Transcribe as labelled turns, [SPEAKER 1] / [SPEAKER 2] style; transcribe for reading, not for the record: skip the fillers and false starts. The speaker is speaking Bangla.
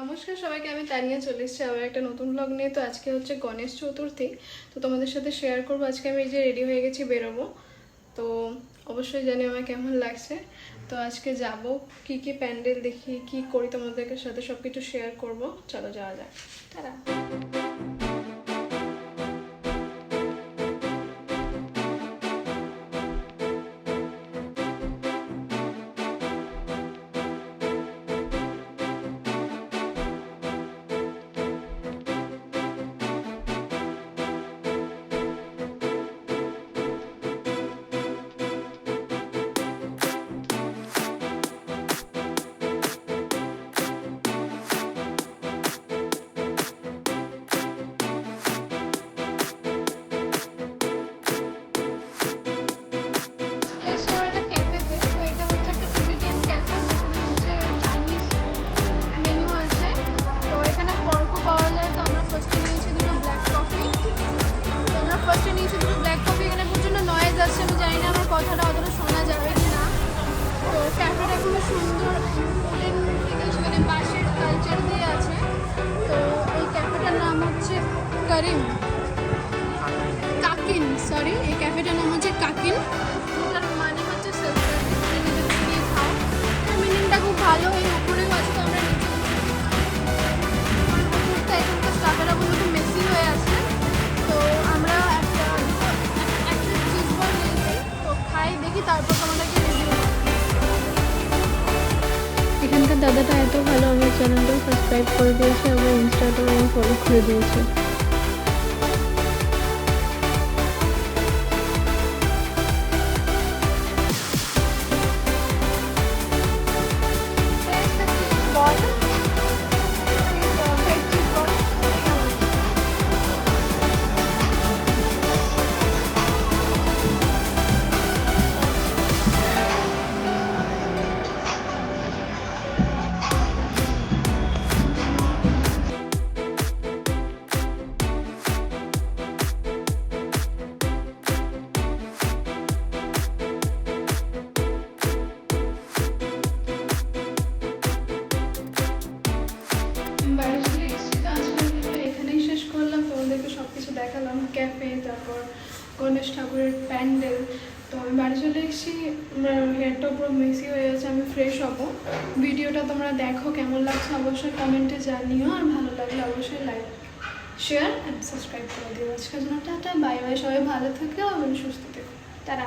[SPEAKER 1] নমস্কার সবাইকে, আমি তানিয়া চলে এসেছি আবার একটা নতুন ব্লগ নিয়ে। তো আজকে হচ্ছে গণেশ চতুর্থী। তো তোমাদের সাথে শেয়ার করবো আজকে আমি এই যে রেডি হয়ে গেছি বেরোবো। তো অবশ্যই জানি আমার কেমন লাগছে। তো আজকে যাব কি কি প্যান্ডেল দেখি কি করি তোমাদেরকে সাথে সব কিছু শেয়ার করবো। চলো যাওয়া যাক। তারা কথাটা অতটা শোনা যাবে কি না। তো ক্যাফেটা খুবই সুন্দর, সেখানে বাঁশের কালচার দিয়ে আছে। তো এই ক্যাফেটার নাম হচ্ছে এই ক্যাফেটার নাম হচ্ছে কাকিন। এটার মানে হচ্ছে সেলফ সার্ভিস, নিয়ে খাও। মিনিংটা খুব ভালো। এই উপরেও আছে, তো আমরা নিচে এখানকার স্টাফেরা বলতে মেসি হয়ে আছে। তো আমরা একটা চিজ বল নিয়েছি, তো খাই দেখি, তারপর তোমাদেরকে রিভিউ।
[SPEAKER 2] এখানকার দাদাটা এত ভালো, আমার চ্যানেলটাও সাবস্ক্রাইব করে দিয়েছে, আমার ইনস্টাটাও ফলো করে দিয়েছে।
[SPEAKER 1] এখানেই শেষ করলাম, তোমাদেরকে সব কিছু দেখালাম, ক্যাফে, তারপর গণেশ ঠাকুরের প্যান্ডেল। তো আমি বাড়ি চলে এসেছি, হেয়ারটা পুরো মেসি হয়ে গেছে, আমি ফ্রেশ হবো। ভিডিওটা তোমরা দেখো, কেমন লাগছে অবশ্যই কমেন্টে জানিও, আর ভালো লাগলে অবশ্যই লাইক, শেয়ার অ্যান্ড সাবস্ক্রাইব করে দিও। আজকের জন্য টাটা, বাই বাই। সবাই ভালো থেকো এবং সুস্থ থেকো। তারা